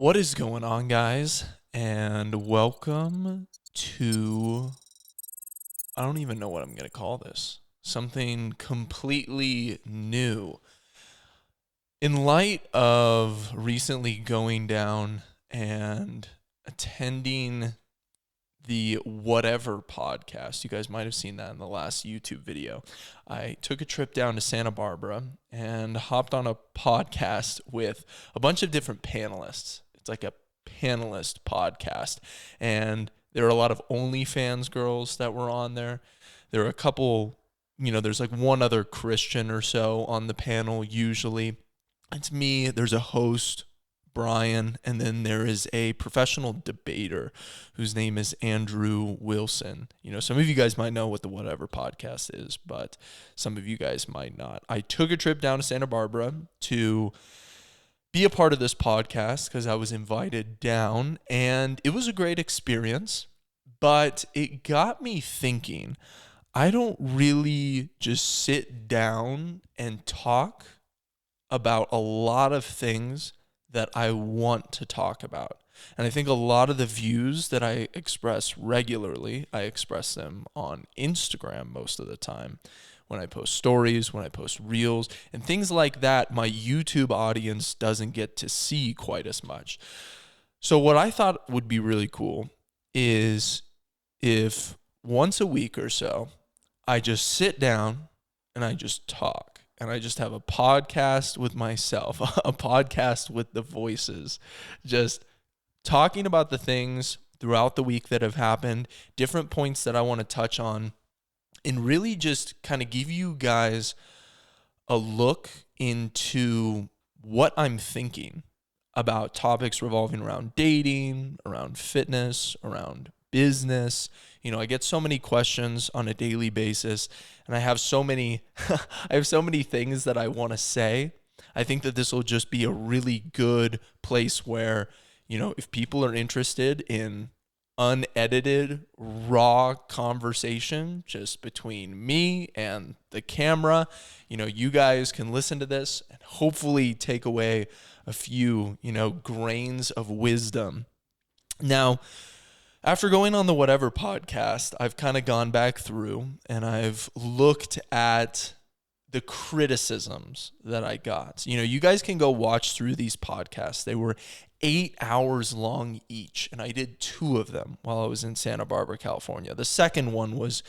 What is going on, guys? And welcome to, I don't even know what I'm going to call this. Something completely new. In light of recently going down and attending the Whatever podcast, you guys might have seen that in the last YouTube video. I took a trip down to Santa Barbara and hopped on a podcast with a bunch of different panelists. It's like a panelist podcast. And there are a lot of OnlyFans girls that were on there. There are a couple, there's like one other Christian or so on the panel usually. It's me, there's a host, Brian, and then there is a professional debater whose name is Andrew Wilson. Some of you guys might know what the Whatever podcast is, but some of you guys might not. I took a trip down to Santa Barbara to be a part of this podcast because I was invited down, and it was a great experience, but it got me thinking. I don't really just sit down and talk about a lot of things that I want to talk about. And I think a lot of the views that I express regularly, I express them on Instagram most of the time. When I post stories, when I post reels, and things like that, my YouTube audience doesn't get to see quite as much. So what I thought would be really cool is if once a week or so, I just sit down and I just talk. And I just have a podcast with myself, a podcast with the voices, just talking about the things throughout the week that have happened, different points that I want to touch on, and really just kind of give you guys a look into what I'm thinking about topics revolving around dating, around fitness, around business. I get so many questions on a daily basis, and I have so many things that I want to say. I think that this will just be a really good place where, if people are interested in unedited, raw conversation just between me and the camera, you guys can listen to this and hopefully take away a few, grains of wisdom. Now, after going on the Whatever podcast, I've kind of gone back through and I've looked at the criticisms that I got. You guys can go watch through these podcasts. They were 8 hours long each, and I did 2 of them while I was in Santa Barbara, California. The second one was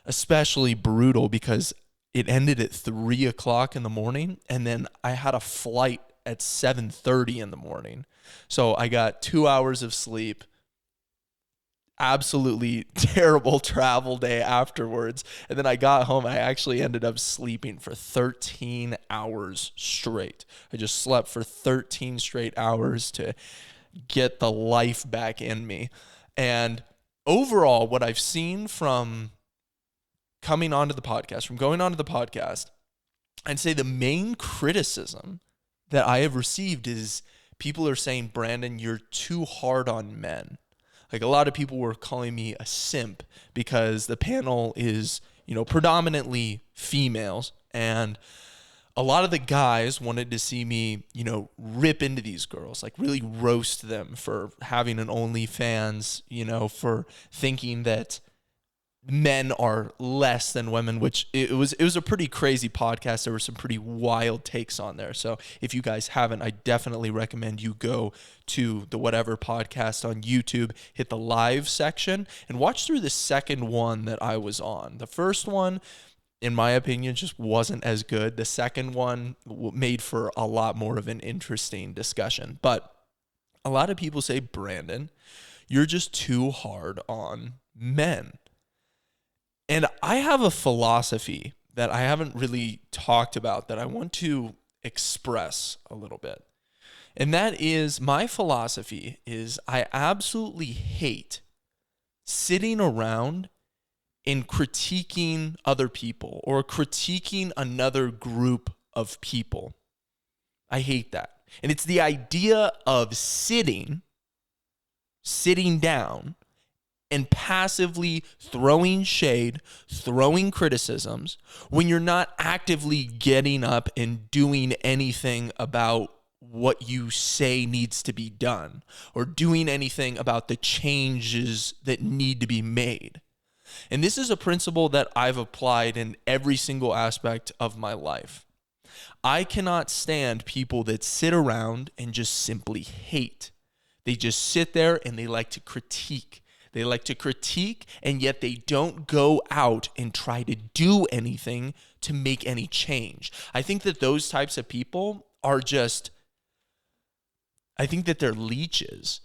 especially brutal because it ended at 3 o'clock in the morning, and then I had a flight at 7:30 in the morning. So I got 2 hours of sleep, absolutely terrible travel day afterwards. And then I got home. I actually ended up sleeping for 13 hours straight. I just slept for 13 straight hours to get the life back in me. And overall, what I've seen from coming onto the podcast, from going onto the podcast, I'd say the main criticism that I have received is people are saying, Brandon, you're too hard on men. Like, a lot of people were calling me a simp because the panel is, predominantly females. And a lot of the guys wanted to see me, rip into these girls, like really roast them for having an OnlyFans, for thinking that men are less than women, which it was a pretty crazy podcast. There were some pretty wild takes on there. So if you guys haven't, I definitely recommend you go to the Whatever podcast on YouTube, hit the live section, and watch through the second one that I was on. The first one, in my opinion, just wasn't as good. The second one made for a lot more of an interesting discussion. But a lot of people say, Brandon, you're just too hard on men. And I have a philosophy that I haven't really talked about that I want to express a little bit. And that is, my philosophy is I absolutely hate sitting around and critiquing other people or critiquing another group of people. I hate that. And it's the idea of sitting down and passively throwing shade, throwing criticisms when you're not actively getting up and doing anything about what you say needs to be done or doing anything about the changes that need to be made. And this is a principle that I've applied in every single aspect of my life. I cannot stand people that sit around and just simply hate. They just sit there and they like to critique. They like to critique, and yet they don't go out and try to do anything to make any change. I think that those types of people are I think that they're leeches.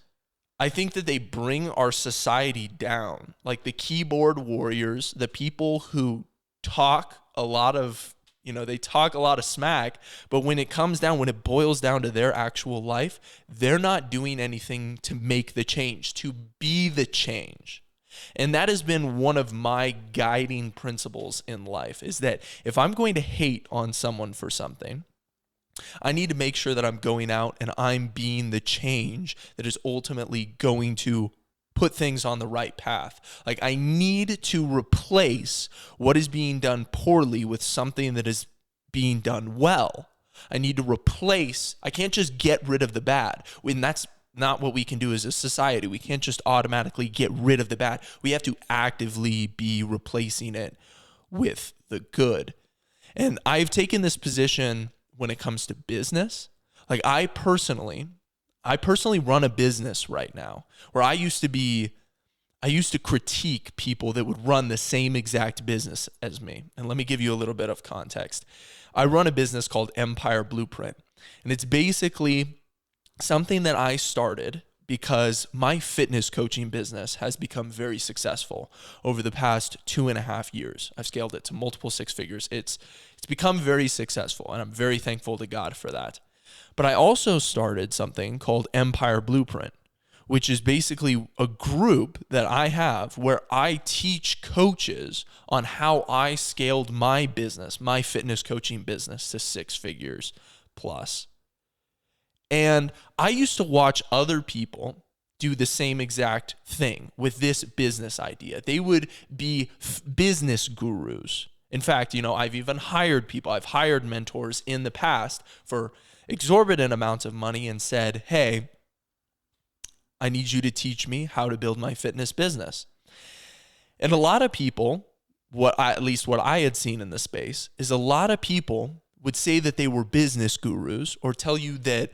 I think that they bring our society down. Like the keyboard warriors, the people who talk a lot of, they talk a lot of smack, but when it boils down to their actual life, they're not doing anything to make the change, to be the change. And that has been one of my guiding principles in life, is that if I'm going to hate on someone for something, I need to make sure that I'm going out and I'm being the change that is ultimately going to put things on the right path. Like, I need to replace what is being done poorly with something that is being done well. I need to I can't just get rid of the bad. When that's not what we can do as a society. We can't just automatically get rid of the bad. We have to actively be replacing it with the good. And I've taken this position when it comes to business. Like, I personally run a business right now where I used to critique people that would run the same exact business as me. And let me give you a little bit of context. I run a business called Empire Blueprint, and it's basically something that I started because my fitness coaching business has become very successful over the past 2.5 years. I've scaled it to multiple six figures. It's become very successful, and I'm very thankful to God for that. But I also started something called Empire Blueprint, which is basically a group that I have where I teach coaches on how I scaled my business, my fitness coaching business, to 6 figures plus. And I used to watch other people do the same exact thing with this business idea. They would be business gurus. In fact, I've even hired people. I've hired mentors in the past for exorbitant amounts of money and said, hey, I need you to teach me how to build my fitness business. And a lot of people, at least what I had seen in the space, is a lot of people would say that they were business gurus or tell you that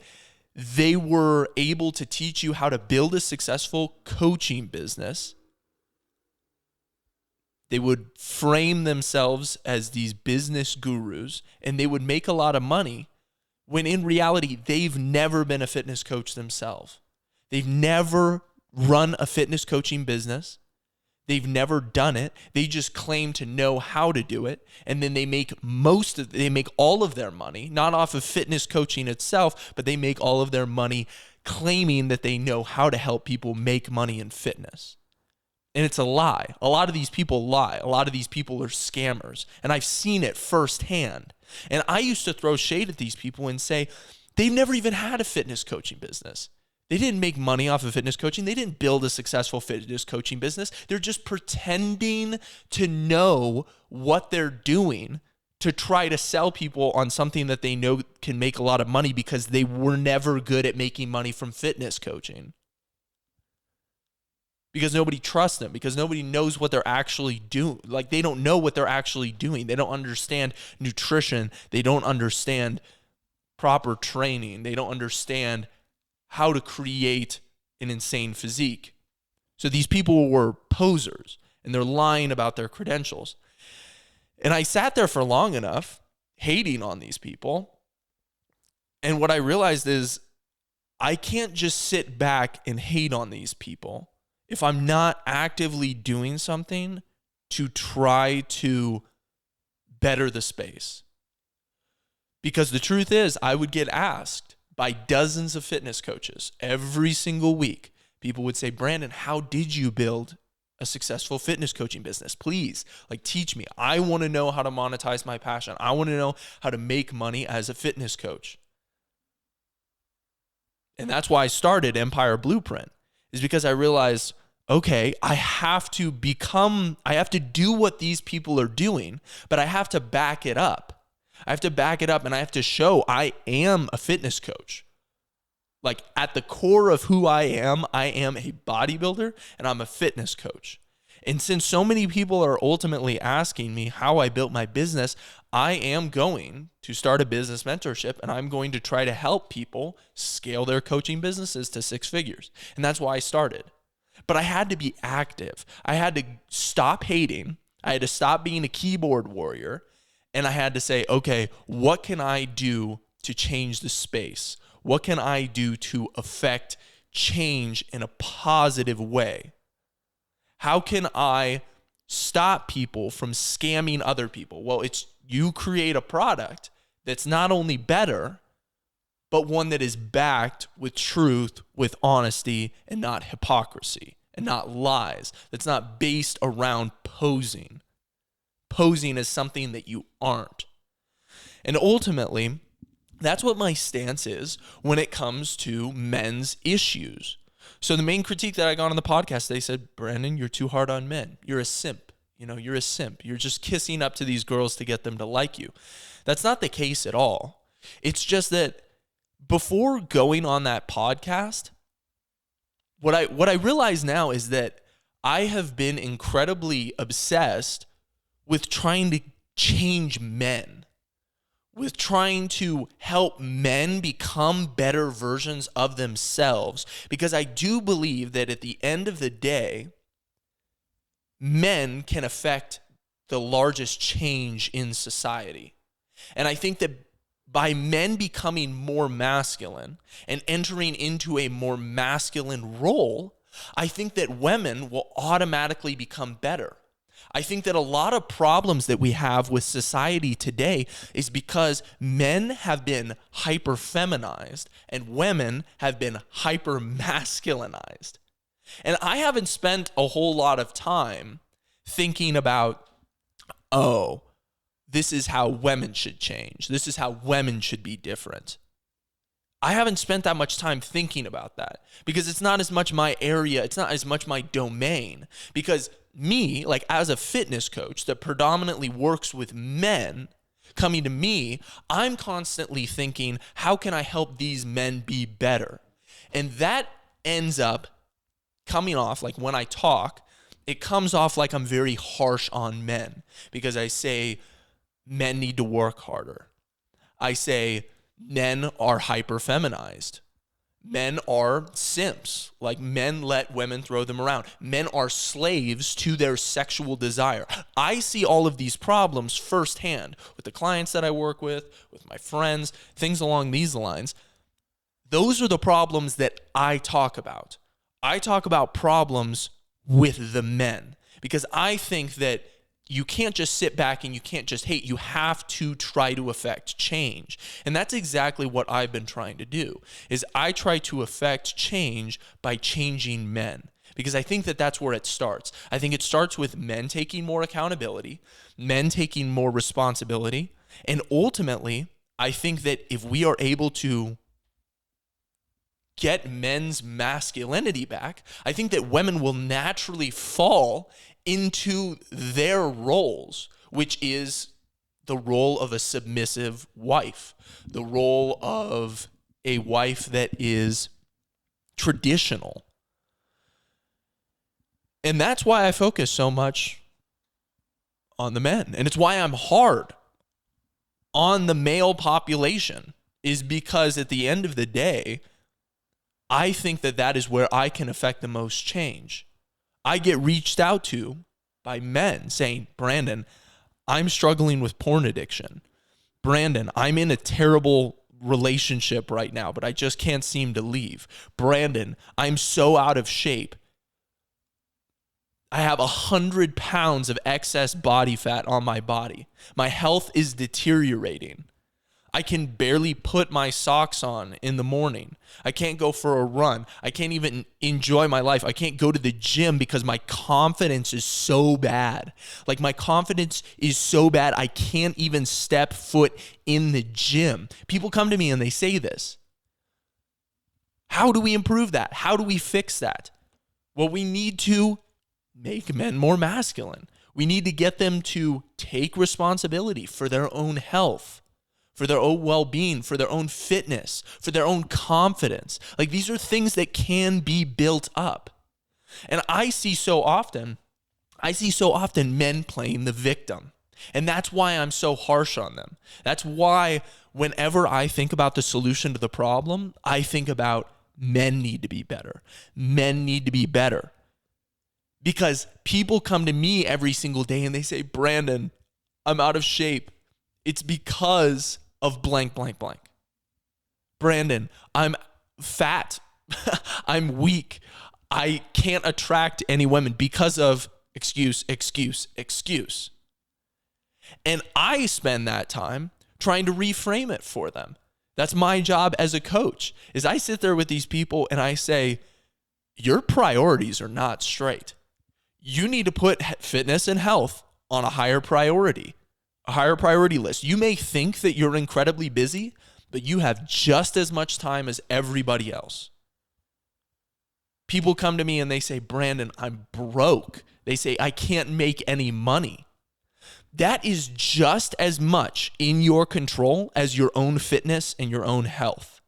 they were able to teach you how to build a successful coaching business. They would frame themselves as these business gurus, and they would make a lot of money when in reality, they've never been a fitness coach themselves. They've never run a fitness coaching business. They've never done it. They just claim to know how to do it. And then they make all of their money, not off of fitness coaching itself, but they make all of their money claiming that they know how to help people make money in fitness. And it's a lie. A lot of these people lie. A lot of these people are scammers. And I've seen it firsthand. And I used to throw shade at these people and say, they've never even had a fitness coaching business. They didn't make money off of fitness coaching. They didn't build a successful fitness coaching business. They're just pretending to know what they're doing to try to sell people on something that they know can make a lot of money because they were never good at making money from fitness coaching. Because nobody trusts them, because nobody knows what they're actually doing. Like, they don't know what they're actually doing. They don't understand nutrition. They don't understand proper training. They don't understand how to create an insane physique. So these people were posers, and they're lying about their credentials. And I sat there for long enough hating on these people. And what I realized is I can't just sit back and hate on these people if I'm not actively doing something to try to better the space. Because the truth is, I would get asked by dozens of fitness coaches every single week. People would say, Brandon, how did you build a successful fitness coaching business? Please, teach me. I want to know how to monetize my passion. I want to know how to make money as a fitness coach. And that's why I started Empire Blueprint, is because I realized, okay, I have to do what these people are doing, but I have to back it up. I have to back it up, and I have to show I am a fitness coach. Like at the core of who I am a bodybuilder and I'm a fitness coach. And since so many people are ultimately asking me how I built my business, I am going to start a business mentorship and I'm going to try to help people scale their coaching businesses to 6 figures. And that's why I started. But I had to be active. I had to stop hating. I had to stop being a keyboard warrior. And I had to say, okay, what can I do to change the space? What can I do to affect change in a positive way? How can I stop people from scamming other people? Well, it's you create a product that's not only better, but one that is backed with truth, with honesty, and not hypocrisy, and not lies. That's not based around posing. Posing as something that you aren't. And ultimately, that's what my stance is when it comes to men's issues. So the main critique that I got on the podcast, they said, Brandon, you're too hard on men. You're a simp. You're a simp. You're just kissing up to these girls to get them to like you. That's not the case at all. It's just that before going on that podcast, what I realize now is that I have been incredibly obsessed with trying to change men, with trying to help men become better versions of themselves, because I do believe that at the end of the day, men can affect the largest change in society. And I think that by men becoming more masculine and entering into a more masculine role, I think that women will automatically become better. I think that a lot of problems that we have with society today is because men have been hyper feminized and women have been hyper masculinized. And I haven't spent a whole lot of time thinking about, oh, this is how women should change. This is how women should be different. I haven't spent that much time thinking about that because it's not as much my area. It's not as much my domain, because me, like as a fitness coach that predominantly works with men coming to me, I'm constantly thinking, how can I help these men be better? And that ends up coming off, like when I talk, it comes off like I'm very harsh on men because I say men need to work harder. I say men are hyper feminized. Men are simps. Like, men let women throw them around. Men are slaves to their sexual desire. I see all of these problems firsthand with the clients that I work with my friends, things along these lines. Those are the problems that I talk about. I talk about problems with the men because I think that you can't just sit back and you can't just hate. You have to try to affect change. And that's exactly what I've been trying to do, is I try to affect change by changing men, because I think that that's where it starts. I think it starts with men taking more accountability, men taking more responsibility. And ultimately, I think that if we are able to get men's masculinity back, I think that women will naturally fall into their roles, which is the role of a submissive wife, the role of a wife that is traditional. And that's why I focus so much on the men. And it's why I'm hard on the male population, is because at the end of the day, I think that that is where I can affect the most change. I get reached out to by men saying, Brandon, I'm struggling with porn addiction. Brandon, I'm in a terrible relationship right now, but I just can't seem to leave. Brandon, I'm so out of shape. I have 100 pounds of excess body fat on my body. My health is deteriorating. I can barely put my socks on in the morning. I can't go for a run. I can't even enjoy my life. I can't go to the gym because my confidence is so bad. Like, my confidence is so bad, I can't even step foot in the gym. People come to me and they say this. How do we improve that? How do we fix that? Well, we need to make men more masculine. We need to get them to take responsibility for their own health, for their own well-being, for their own fitness, for their own confidence. Like, these are things that can be built up. And I see so often men playing the victim. And that's why I'm so harsh on them. That's why whenever I think about the solution to the problem, I think about men need to be better. Men need to be better. Because people come to me every single day and they say, Brandon, I'm out of shape. It's because of blank, blank, blank. Brandon, I'm fat. I'm weak. I can't attract any women because of excuse. And I spend that time trying to reframe it for them. That's my job as a coach, is I sit there with these people and I say, your priorities are not straight. You need to put fitness and health on a higher priority list. You may think that you're incredibly busy, but you have just as much time as everybody else. People come to me and they say, Brandon, I'm broke. They say, I can't make any money. That is just as much in your control as your own fitness and your own health.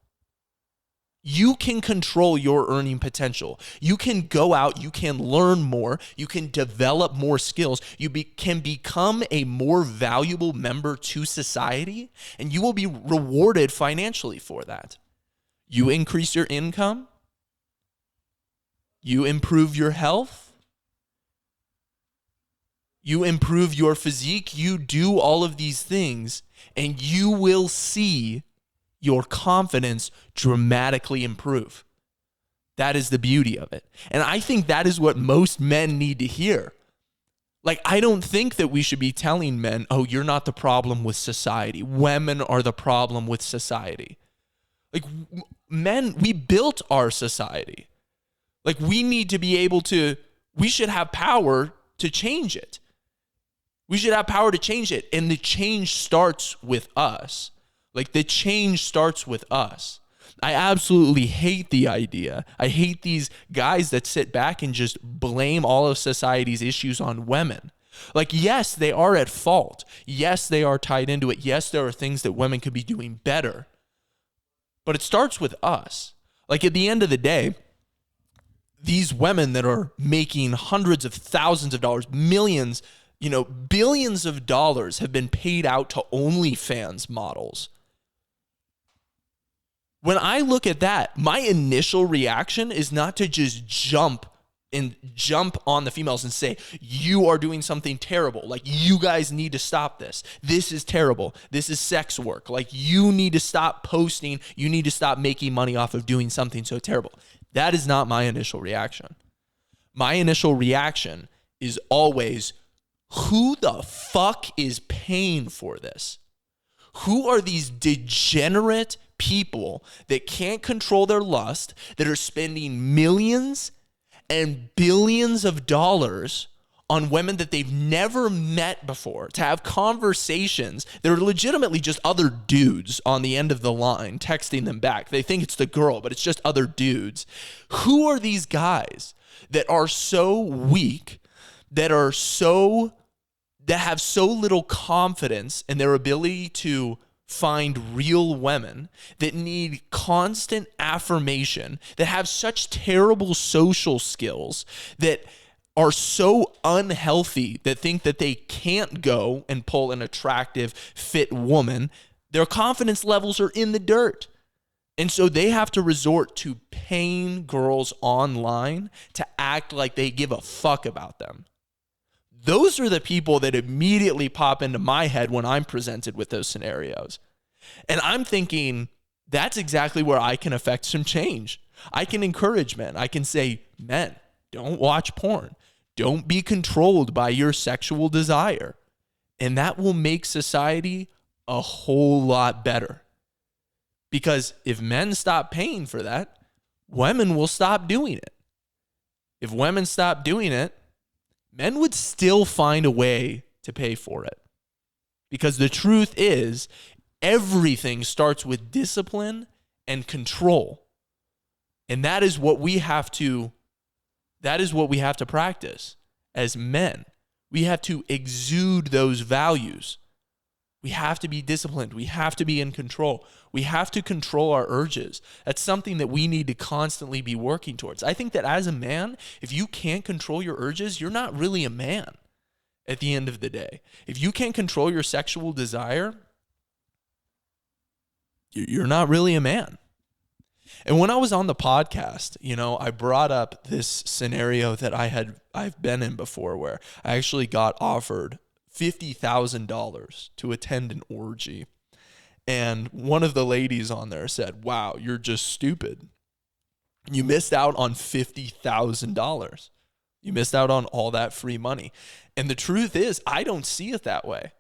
You can control your earning potential. You can go out, you can learn more, you can develop more skills, you can become a more valuable member to society, and you will be rewarded financially for that. You increase your income, you improve your health, you improve your physique, you do all of these things, and you will see your confidence dramatically improve. That is the beauty of it. And I think that is what most men need to hear. Like, I don't think that we should be telling men, oh, you're not the problem with society. Women are the problem with society. Like, men, we built our society. Like, we need to be able to, we should have power to change it. We should have power to change it. And the change starts with us. Like, the change starts with us. I absolutely hate the idea. I hate these guys that sit back and just blame all of society's issues on women. Like, yes, they are at fault. Yes, they are tied into it. Yes, there are things that women could be doing better. But it starts with us. Like, at the end of the day, these women that are making hundreds of thousands of dollars, millions, billions of dollars have been paid out to OnlyFans models. When I look at that, my initial reaction is not to just jump on the females and say, you are doing something terrible. Like, you guys need to stop this. This is terrible. This is sex work. Like, you need to stop posting. You need to stop making money off of doing something so terrible. That is not my initial reaction. My initial reaction is always, who the fuck is paying for this? Who are these degenerate people that can't control their lust, that are spending millions and billions of dollars on women that they've never met before, to have conversations that are legitimately just other dudes on the end of the line texting them back? They think it's the girl, but it's just other dudes. Who are these guys that are so weak, that have so little confidence in their ability to find real women, that need constant affirmation, that have such terrible social skills, that are so unhealthy, that think that they can't go and pull an attractive, fit woman? Their confidence levels are in the dirt. And so they have to resort to paying girls online to act like they give a fuck about them. Those are the people that immediately pop into my head when I'm presented with those scenarios. And I'm thinking, that's exactly where I can affect some change. I can encourage men. I can say, men, don't watch porn. Don't be controlled by your sexual desire. And that will make society a whole lot better. Because if men stop paying for that, women will stop doing it. If women stop doing it, men would still find a way to pay for it. Because the truth is, everything starts with discipline and control. And that is what we have to practice as men. We have to exude those values. We have to be disciplined. We have to be in control. We have to control our urges. That's something that we need to constantly be working towards. I think that as a man, if you can't control your urges, you're not really a man at the end of the day. If you can't control your sexual desire, you're not really a man. And when I was on the podcast, I brought up this scenario that I've been in before where I actually got offered $50,000 to attend an orgy. And one of the ladies on there said, "Wow, you're just stupid. You missed out on $50,000. You missed out on all that free money." And the truth is, I don't see it that way.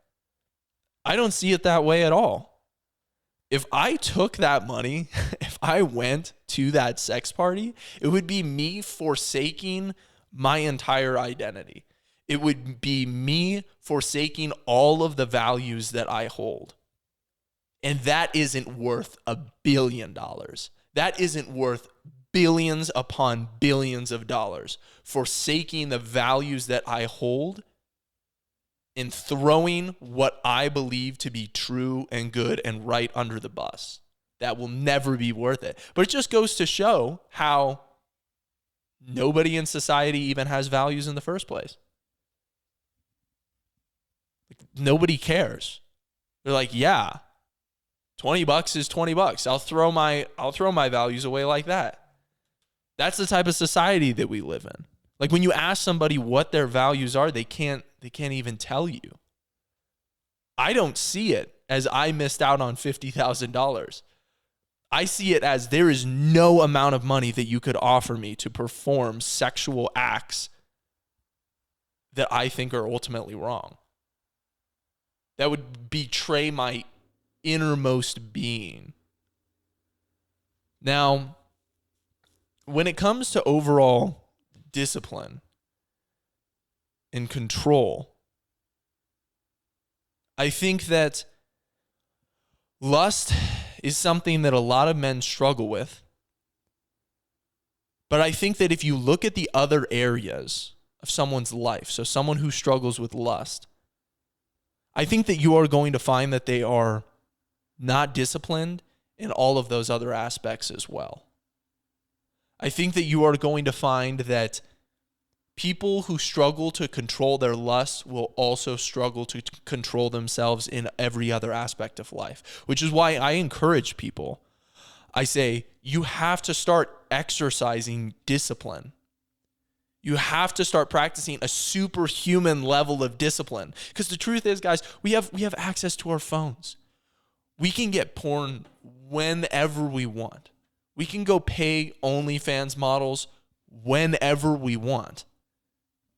I don't see it that way at all. If I took that money, if I went to that sex party, it would be me forsaking my entire identity. It would be me forsaking all of the values that I hold. And that isn't worth $1 billion. That isn't worth billions upon billions of dollars. Forsaking the values that I hold and throwing what I believe to be true and good and right under the bus. That will never be worth it. But it just goes to show how nobody in society even has values in the first place. Nobody cares. They're like, yeah, $20 is $20. I'll throw my values away like that. That's the type of society that we live in. Like when you ask somebody what their values are, they can't even tell you. I don't see it as I missed out on $50,000. I see it as there is no amount of money that you could offer me to perform sexual acts that I think are ultimately wrong. That would betray my innermost being. Now, when it comes to overall discipline and control, I think that lust is something that a lot of men struggle with. But I think that if you look at the other areas of someone's life, so someone who struggles with lust, I think that you are going to find that they are not disciplined in all of those other aspects as well. I think that you are going to find that people who struggle to control their lust will also struggle to control themselves in every other aspect of life, which is why I encourage people. I say, you have to start exercising discipline. You have to start practicing a superhuman level of discipline. Because the truth is, guys, we have access to our phones. We can get porn whenever we want. We can go pay OnlyFans models whenever we want.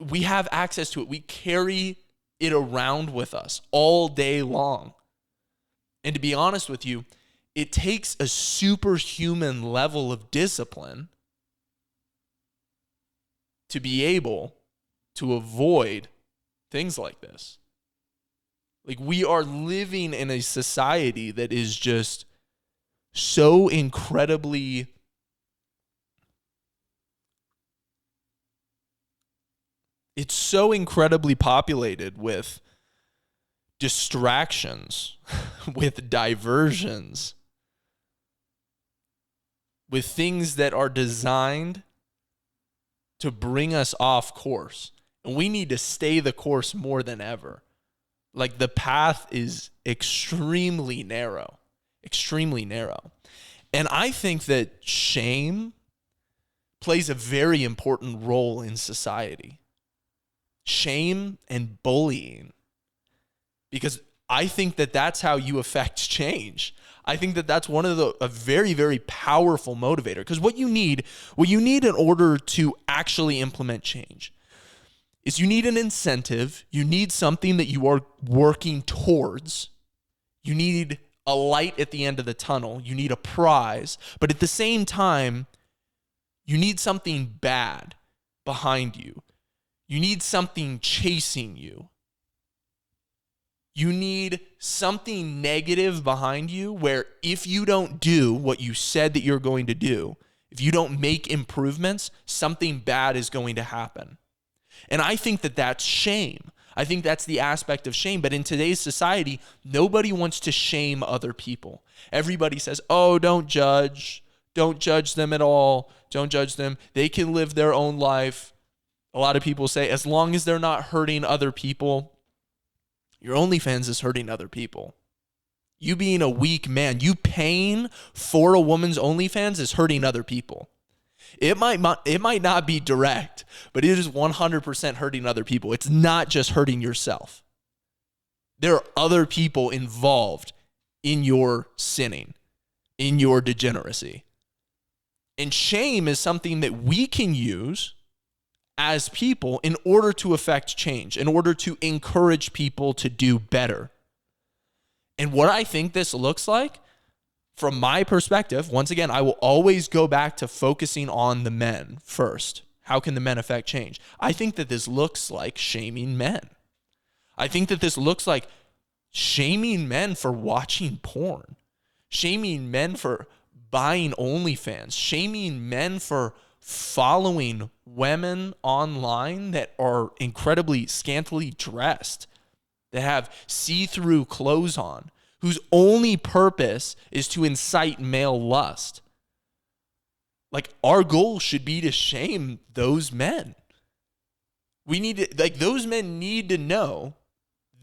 We have access to it. We carry it around with us all day long. And to be honest with you, it takes a superhuman level of discipline to be able to avoid things like this. Like, we are living in a society that is just so incredibly populated with distractions, with diversions, with things that are designed to bring us off course. And we need to stay the course more than ever. Like, the path is extremely narrow. And I think that shame plays a very important role in society. Shame and bullying. Because I think that that's how you affect change. I think that that's one of a very, very powerful motivator. Because what you need in order to actually implement change is you need an incentive. You need something that you are working towards. You need a light at the end of the tunnel. You need a prize. But at the same time, you need something bad behind you. You need something chasing you. You need something negative behind you where if you don't do what you said that you're going to do, if you don't make improvements, something bad is going to happen. And I think that that's shame. I think that's the aspect of shame. But in today's society, nobody wants to shame other people. Everybody says, oh, don't judge. Don't judge them at all. Don't judge them. They can live their own life. A lot of people say, as long as they're not hurting other people, your OnlyFans is hurting other people. You being a weak man, you paying for a woman's OnlyFans is hurting other people. It might not be direct, but it is 100% hurting other people. It's not just hurting yourself. There are other people involved in your sinning, in your degeneracy. And shame is something that we can use as people in order to affect change, in order to encourage people to do better. And what I think this looks like, from my perspective, once again, I will always go back to focusing on the men first. How can the men affect change? I think that this looks like shaming men. I think that this looks like shaming men for watching porn, shaming men for buying OnlyFans, shaming men for following women online that are incredibly scantily dressed, that have see-through clothes on, whose only purpose is to incite male lust. Like, our goal should be to shame those men. We need to, like, those men need to know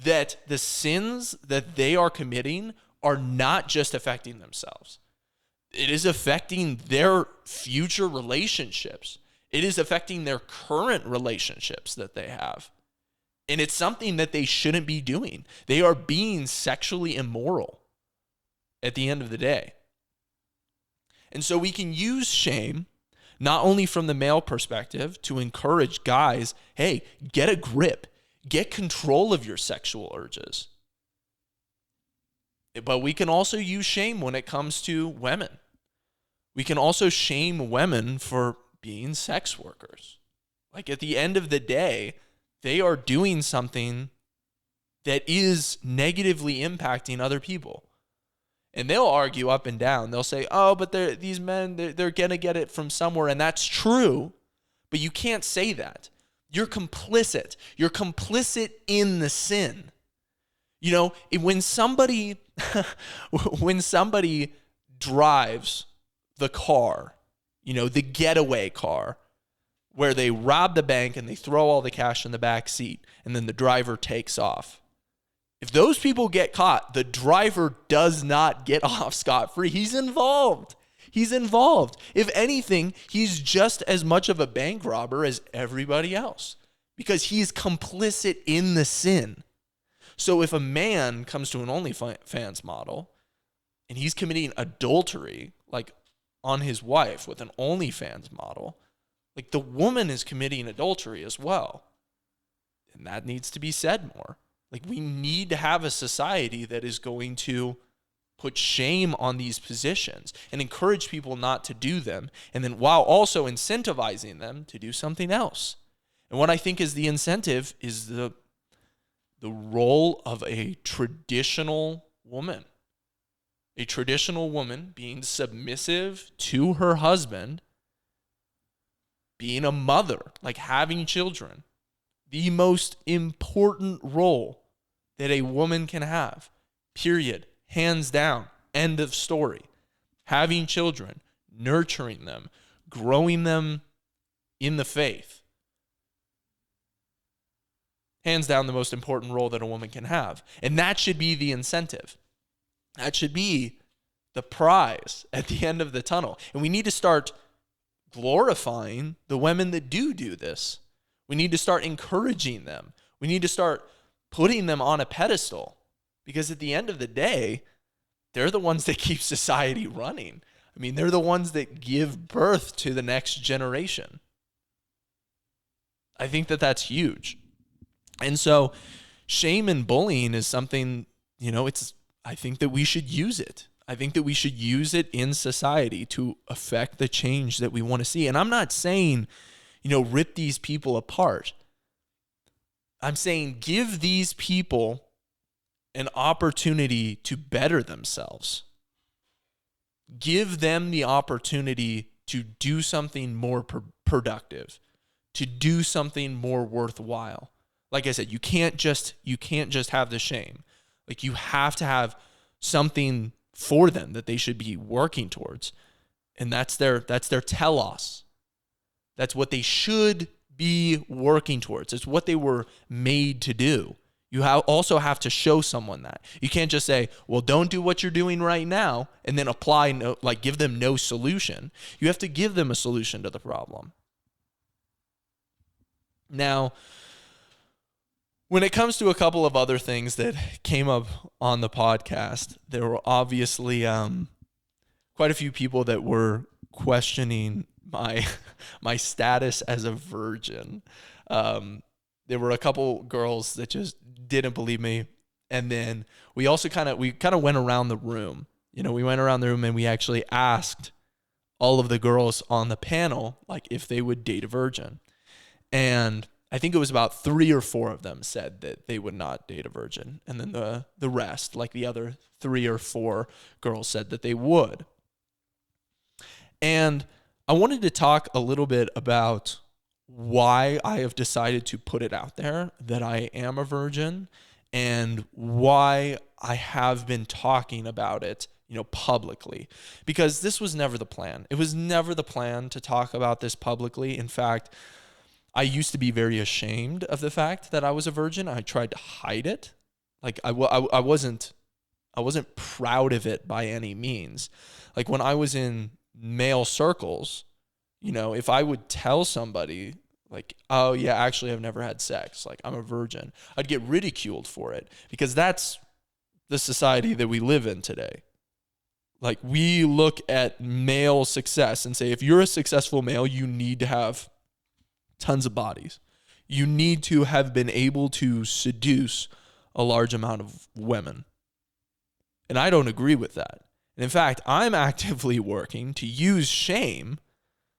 that the sins that they are committing are not just affecting themselves. It is affecting their future relationships. It is affecting their current relationships that they have. And it's something that they shouldn't be doing. They are being sexually immoral at the end of the day. And so we can use shame, not only from the male perspective, to encourage guys, hey, get a grip, get control of your sexual urges. But we can also use shame when it comes to women. We can also shame women for being sex workers. Like, at the end of the day, they are doing something that is negatively impacting other people. And they'll argue up and down. They'll say, oh, but these men, they're going to get it from somewhere. And that's true, but you can't say that. You're complicit. You're complicit in the sin. You know, when somebody drives the car, you know, the getaway car, where they rob the bank and they throw all the cash in the back seat and then the driver takes off. If those people get caught, the driver does not get off scot-free. He's involved. He's involved. If anything, he's just as much of a bank robber as everybody else because he's complicit in the sin. So if a man comes to an OnlyFans model and he's committing adultery, like on his wife with an OnlyFans model, like, the woman is committing adultery as well. And that needs to be said more. Like, we need to have a society that is going to put shame on these positions and encourage people not to do them, and then while also incentivizing them to do something else. And what I think is the incentive is the role of a traditional woman. A traditional woman being submissive to her husband, being a mother, like having children, the most important role that a woman can have, period, hands down, end of story. Having children, nurturing them, growing them in the faith. Hands down, the most important role that a woman can have. And that should be the incentive. That should be the prize at the end of the tunnel. And we need to start glorifying the women that do this. We need to start encouraging them. We need to start putting them on a pedestal because at the end of the day, they're the ones that keep society running. I mean, they're the ones that give birth to the next generation. I think that that's huge. And so shame and bullying is something, you know, I think that we should use it. I think that we should use it in society to affect the change that we want to see. And I'm not saying, you know, rip these people apart. I'm saying give these people an opportunity to better themselves. Give them the opportunity to do something more productive, to do something more worthwhile. like I said, you can't just have the shame. Like, you have to have something for them that they should be working towards. And that's their telos. That's what they should be working towards. It's what they were made to do. You also have to show someone that. You can't just say, well, don't do what you're doing right now, and then give them no solution. You have to give them a solution to the problem. Now, when it comes to a couple of other things that came up on the podcast, there were obviously quite a few people that were questioning my status as a virgin. There were a couple girls that just didn't believe me, and then we also kind of went around the room. We went around the room and we actually asked all of the girls on the panel like if they would date a virgin, and I think it was about 3 or 4 of them said that they would not date a virgin, and then the rest, like the other 3 or 4 girls, said that they would. And I wanted to talk a little bit about why I have decided to put it out there that I am a virgin, and why I have been talking about it, publicly, because this was never the plan. It was never the plan to talk about this publicly. In fact, I used to be very ashamed of the fact that I was a virgin. I tried to hide it. Like I wasn't proud of it by any means. Like when I was in male circles, if I would tell somebody like, oh yeah, actually I've never had sex, like I'm a virgin, I'd get ridiculed for it, because that's the society that we live in today. Like, we look at male success and say, if you're a successful male, you need to have tons of bodies. You need to have been able to seduce a large amount of women. And I don't agree with that. And in fact, I'm actively working to use shame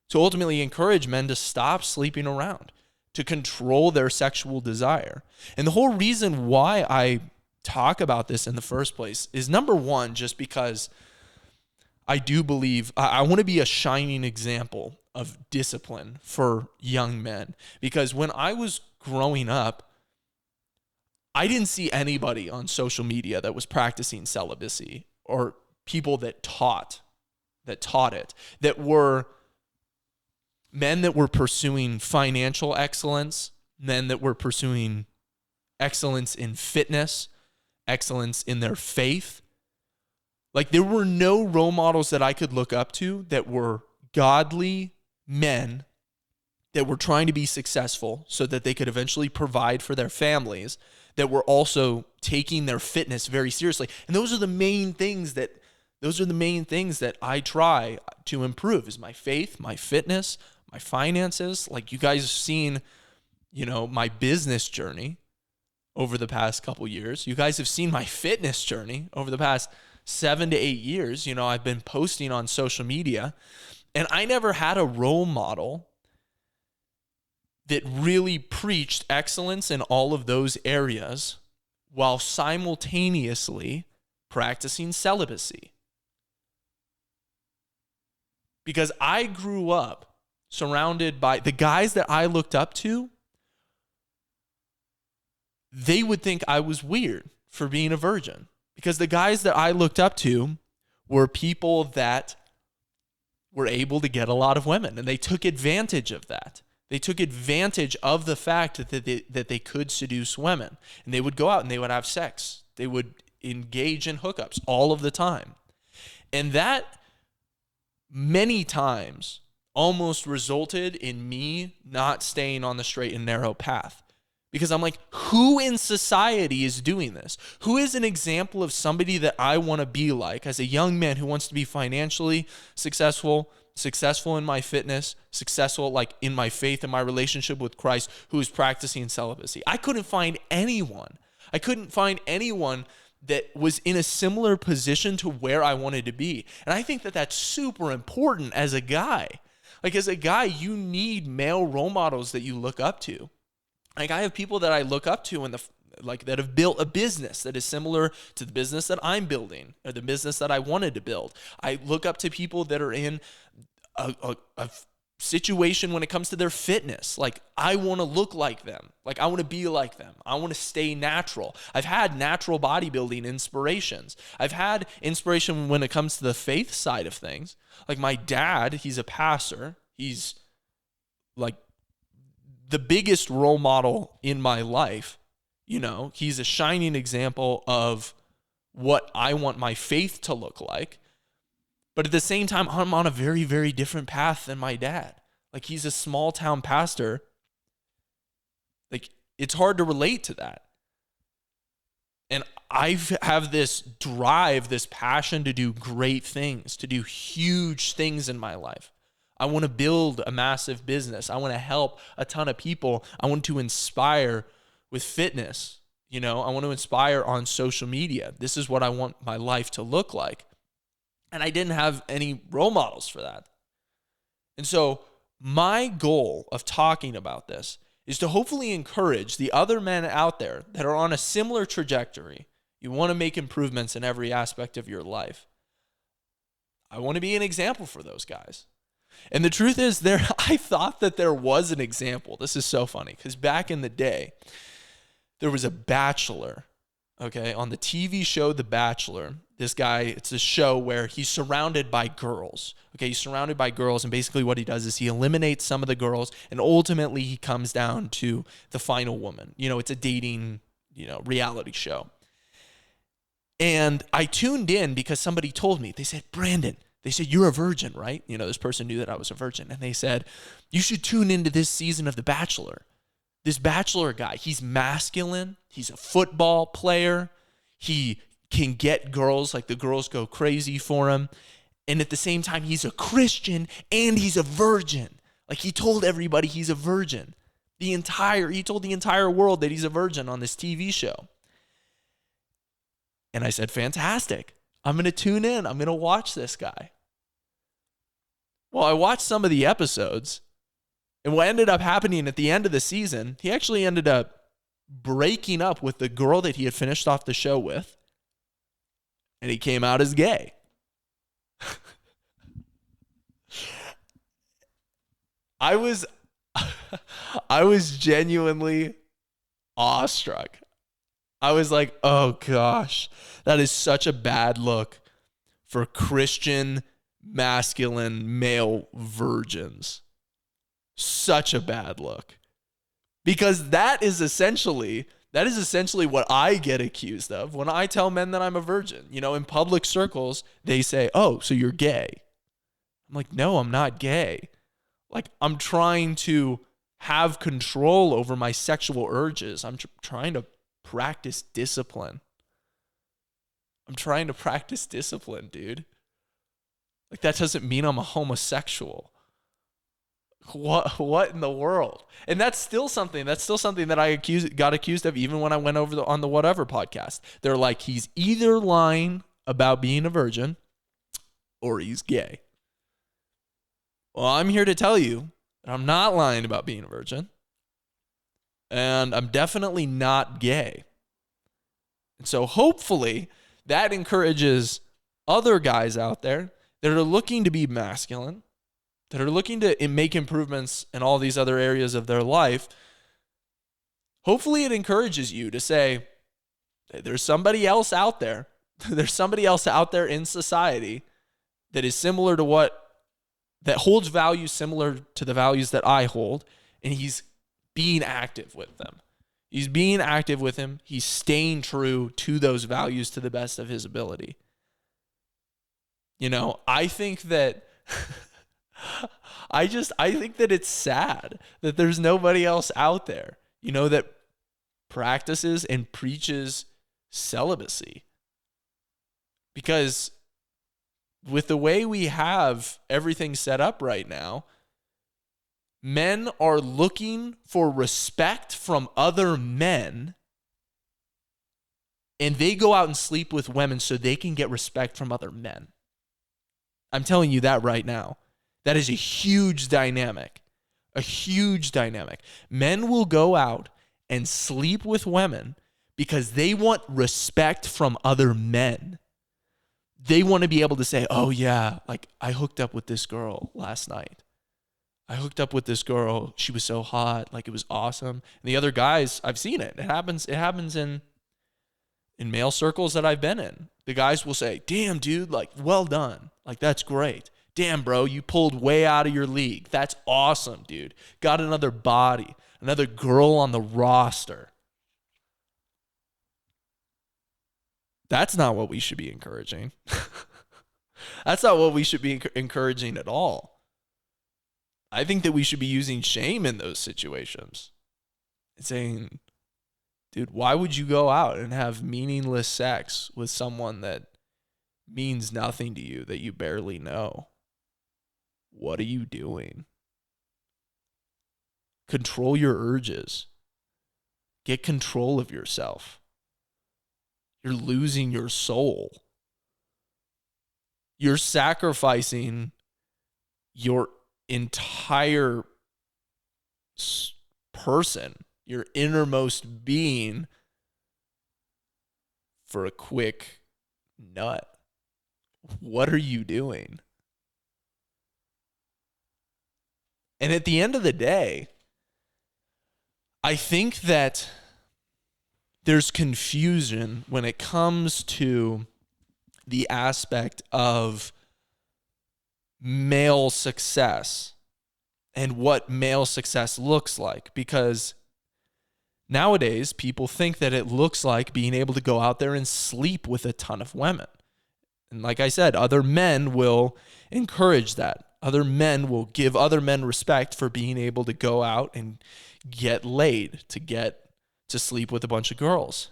to ultimately encourage men to stop sleeping around, to control their sexual desire. And the whole reason why I talk about this in the first place is, number one, just because I do believe I want to be a shining example of discipline for young men. Because when I was growing up, I didn't see anybody on social media that was practicing celibacy, or people that taught it, that were men that were pursuing financial excellence, men that were pursuing excellence in fitness, excellence in their faith. Like, there were no role models that I could look up to that were godly men that were trying to be successful so that they could eventually provide for their families, that were also taking their fitness very seriously. And those are the main things that I try to improve, is my faith, my fitness, my finances. Like, you guys have seen, my business journey over the past couple years. You guys have seen my fitness journey over the past 7 to 8 years. I've been posting on social media, and I never had a role model that really preached excellence in all of those areas while simultaneously practicing celibacy. Because I grew up surrounded by the guys that I looked up to. They would think I was weird for being a virgin, because the guys that I looked up to were people that were able to get a lot of women, and they took advantage of that. They took advantage of the fact that they could seduce women, and they would go out and they would have sex. They would engage in hookups all of the time. And that many times almost resulted in me not staying on the straight and narrow path. Because I'm like, who in society is doing this? Who is an example of somebody that I want to be like as a young man who wants to be financially successful in my fitness, successful like in my faith and my relationship with Christ, who is practicing celibacy? I couldn't find anyone. That was in a similar position to where I wanted to be. And I think that that's super important as a guy. Like, as a guy, you need male role models that you look up to. Like, I have people that I look up to that have built a business that is similar to the business that I'm building, or the business that I wanted to build. I look up to people that are in a situation when it comes to their fitness. Like, I want to look like them. Like, I want to be like them. I want to stay natural. I've had natural bodybuilding inspirations. I've had inspiration when it comes to the faith side of things. Like, my dad, he's a pastor. He's like the biggest role model in my life. You know, he's a shining example of what I want my faith to look like. But at the same time, I'm on a very, very different path than my dad. Like, he's a small town pastor. Like, it's hard to relate to that. And I have this drive, this passion to do great things, to do huge things in my life. I want to build a massive business. I want to help a ton of people. I want to inspire with fitness. You know, I want to inspire on social media. This is what I want my life to look like. And I didn't have any role models for that. And so my goal of talking about this is to hopefully encourage the other men out there that are on a similar trajectory. You want to make improvements in every aspect of your life. I want to be an example for those guys. And the truth is, I thought that there was an example. This is so funny because back in the day, there was a bachelor, okay, on the TV show The Bachelor. This guy, it's a show where he's surrounded by girls. Okay, he's surrounded by girls, and basically what he does is he eliminates some of the girls, and ultimately he comes down to the final woman. You know, it's a dating, reality show. And I tuned in because somebody told me, they said, Brandon, they said, you're a virgin, right? You know, this person knew that I was a virgin. And they said, you should tune into this season of The Bachelor. This Bachelor guy, he's masculine. He's a football player. He can get girls, like the girls go crazy for him. And at the same time, he's a Christian and he's a virgin. Like, he told everybody he's a virgin. He told the entire world that he's a virgin on this TV show. And I said, fantastic. I'm going to tune in. I'm going to watch this guy. Well, I watched some of the episodes, and what ended up happening at the end of the season, he actually ended up breaking up with the girl that he had finished off the show with, and he came out as gay. I was genuinely awestruck. I was like, oh gosh, that is such a bad look for Christian, masculine, male virgins. Such a bad look. Because that is essentially what I get accused of when I tell men that I'm a virgin. You know, in public circles, they say, oh, so you're gay. I'm like, no, I'm not gay. Like, I'm trying to have control over my sexual urges. I'm trying to practice discipline. I'm trying to practice discipline, dude. Like, that doesn't mean I'm a homosexual. What in the world? And that's still something that I got accused of even when I went over on the Whatever podcast. They're like, he's either lying about being a virgin or he's gay. Well, I'm here to tell you that I'm not lying about being a virgin. And I'm definitely not gay. And so hopefully that encourages other guys out there that are looking to be masculine, that are looking to make improvements in all these other areas of their life. Hopefully it encourages you to say, hey, there's somebody else out there. There's somebody else out there in society that is similar to that holds values similar to the values that I hold, and he's being active with them. He's being active with him. He's staying true to those values to the best of his ability. You know, I think that I think that it's sad that there's nobody else out there, you know, that practices and preaches celibacy. Because with the way we have everything set up right now, men are looking for respect from other men, and they go out and sleep with women so they can get respect from other men. I'm telling you that right now. That is a huge dynamic. A huge dynamic. Men will go out and sleep with women because they want respect from other men. They want to be able to say, oh yeah, like I hooked up with this girl last night. I hooked up with this girl. She was so hot. Like, it was awesome. And the other guys, I've seen it. It happens in male circles that I've been in. The guys will say, damn, dude, like, well done. Like, that's great. Damn, bro, you pulled way out of your league. That's awesome, dude. Got another body, another girl on the roster. That's not what we should be encouraging. That's not what we should be encouraging at all. I think that we should be using shame in those situations and saying, dude, why would you go out and have meaningless sex with someone that means nothing to you, that you barely know? What are you doing? Control your urges. Get control of yourself. You're losing your soul. You're sacrificing your entire person, your innermost being, for a quick nut. What are you doing? And at the end of the day, I think that there's confusion when it comes to the aspect of male success and what male success looks like, because nowadays people think that it looks like being able to go out there and sleep with a ton of women. And like I said, other men will encourage that. Other men will give other men respect for being able to go out and get laid, to sleep with a bunch of girls.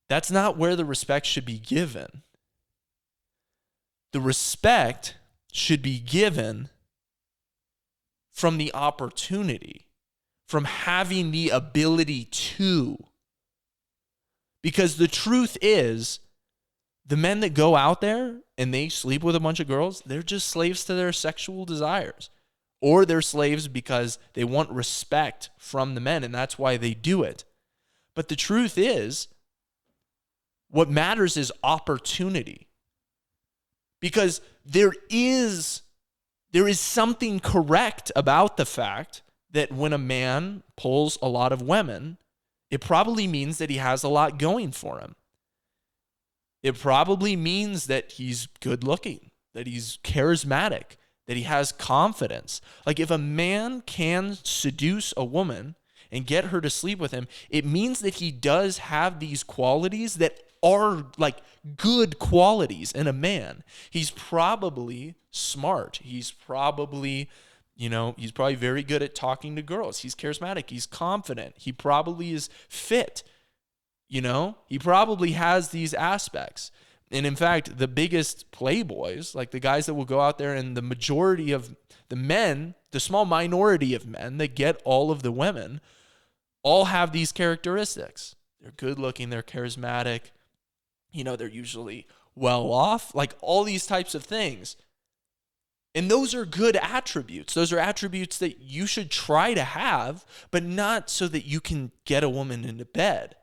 That's not where the respect should be given. The respect should be given from the opportunity, from having the ability to. Because the truth is, the men that go out there and they sleep with a bunch of girls, they're just slaves to their sexual desires. Or they're slaves because they want respect from the men, and that's why they do it. But the truth is, what matters is opportunity. Because there is something correct about the fact that when a man pulls a lot of women, it probably means that he has a lot going for him. It probably means that he's good looking, that he's charismatic, that he has confidence. Like, if a man can seduce a woman and get her to sleep with him, it means that he does have these qualities that are like good qualities in a man. He's probably smart. He's probably very good at talking to girls. He's charismatic. He's confident. He probably is fit. He probably has these aspects. And in fact, the biggest playboys, like the guys that will go out there, and the majority of the men, the small minority of men that get all of the women, all have these characteristics. They're good looking, they're charismatic, they're usually well off, like all these types of things. And those are good attributes. Those are attributes that you should try to have, but not so that you can get a woman into bed.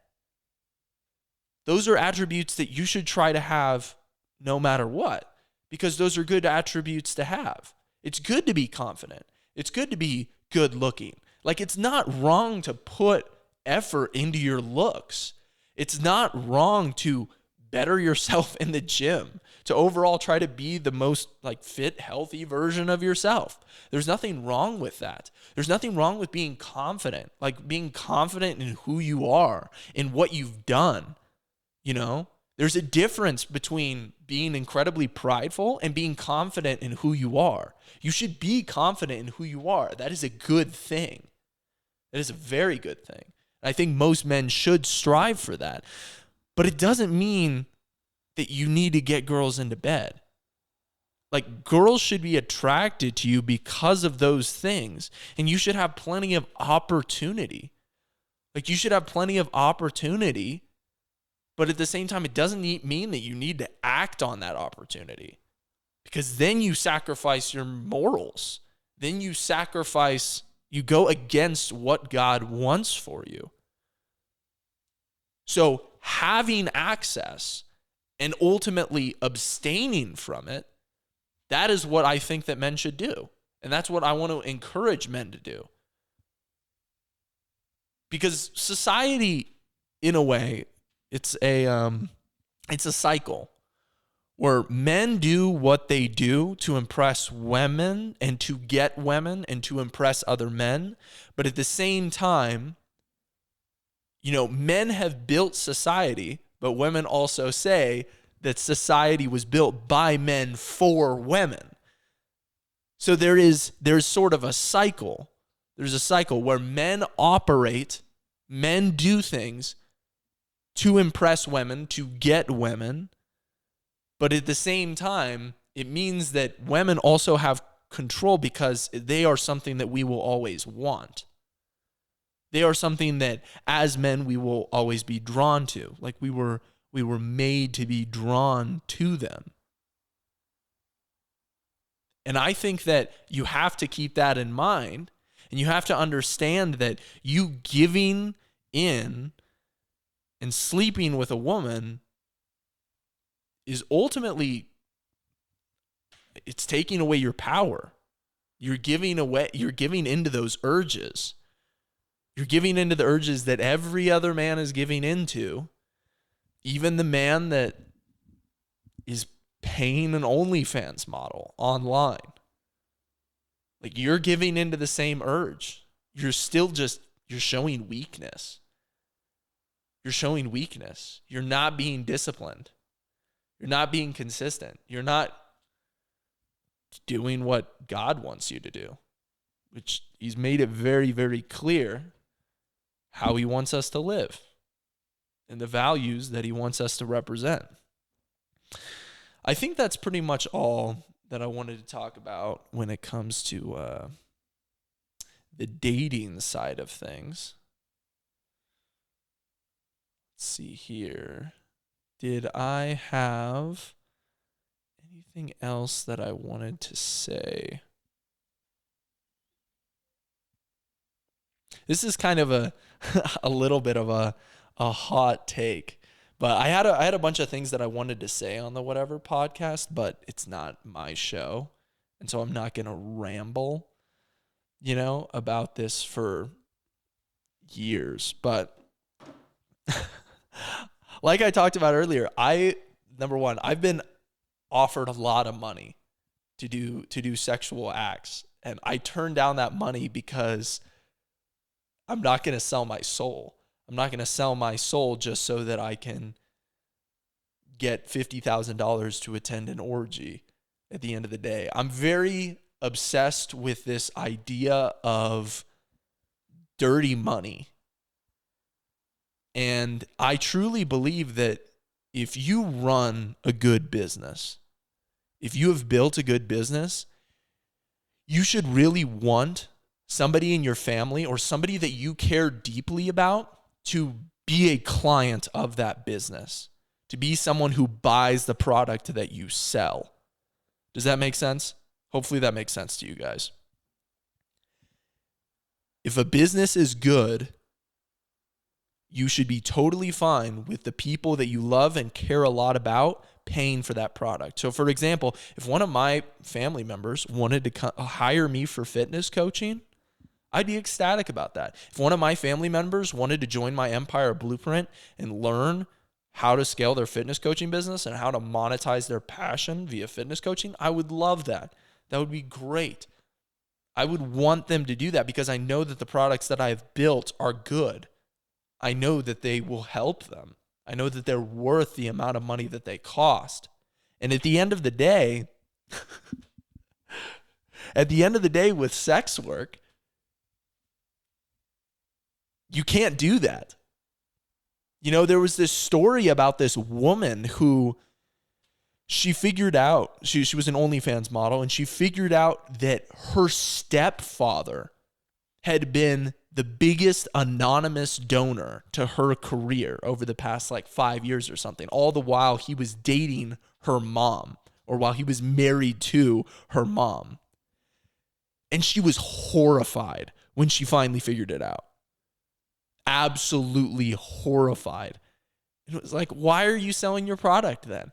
Those are attributes that you should try to have no matter what, because those are good attributes to have. It's good to be confident. It's good to be good looking. Like, it's not wrong to put effort into your looks. It's not wrong to better yourself in the gym, to overall try to be the most fit, healthy version of yourself. There's nothing wrong with that. There's nothing wrong with being confident, like being confident in who you are, in what you've done. There's a difference between being incredibly prideful and being confident in who you are. You should be confident in who you are. That is a good thing. That is a very good thing. I think most men should strive for that. But it doesn't mean that you need to get girls into bed. Like, girls should be attracted to you because of those things. And you should have plenty of opportunity. Like, you should have plenty of opportunity. But at the same time, it doesn't mean that you need to act on that opportunity, because then you sacrifice your morals. Then you go against what God wants for you. So having access and ultimately abstaining from it, that is what I think that men should do. And that's what I want to encourage men to do. Because society, in a way, it's a cycle where men do what they do to impress women and to get women and to impress other men. But at the same time, men have built society, but women also say that society was built by men for women. So there's sort of a cycle. There's a cycle where men operate, men do things to impress women, to get women. But at the same time, it means that women also have control because they are something that we will always want. They are something that as men we will always be drawn to. Like we were made to be drawn to them. And I think that you have to keep that in mind, and you have to understand that you giving in and sleeping with a woman is ultimately, it's taking away your power. You're giving into those urges. You're giving into the urges that every other man is giving into, even the man that is paying an OnlyFans model online. Like, you're giving into the same urge. You're showing weakness. You're showing weakness. You're not being disciplined. You're not being consistent. You're not doing what God wants you to do, which he's made it very, very clear how he wants us to live and the values that he wants us to represent. I think that's pretty much all that I wanted to talk about when it comes to the dating side of things. Let's see here. Did I have anything else that I wanted to say? This is kind of a little bit of a hot take, but I had a bunch of things that I wanted to say on the Whatever podcast, but it's not my show, and so I'm not going to ramble, about this for years. But like I talked about earlier, number one, I've been offered a lot of money to do sexual acts, and I turned down that money because I'm not going to sell my soul. I'm not going to sell my soul just so that I can get $50,000 to attend an orgy at the end of the day. I'm very obsessed with this idea of dirty money. And I truly believe that if you run a good business, if you have built a good business, you should really want somebody in your family or somebody that you care deeply about to be a client of that business, to be someone who buys the product that you sell. Does that make sense? Hopefully that makes sense to you guys. If a business is good, you should be totally fine with the people that you love and care a lot about paying for that product. So for example, if one of my family members wanted to hire me for fitness coaching, I'd be ecstatic about that. If one of my family members wanted to join my Empire Blueprint and learn how to scale their fitness coaching business and how to monetize their passion via fitness coaching, I would love that. That would be great. I would want them to do that because I know that the products that I've built are good. I know that they will help them. I know that they're worth the amount of money that they cost. And at the end of the day, with sex work, you can't do that. There was this story about this woman who she figured out, she was an OnlyFans model, and she figured out that her stepfather had been the biggest anonymous donor to her career over the past 5 years or something, all the while he was dating her mom or while he was married to her mom. And she was horrified when she finally figured it out. Absolutely horrified. And it was like, why are you selling your product then?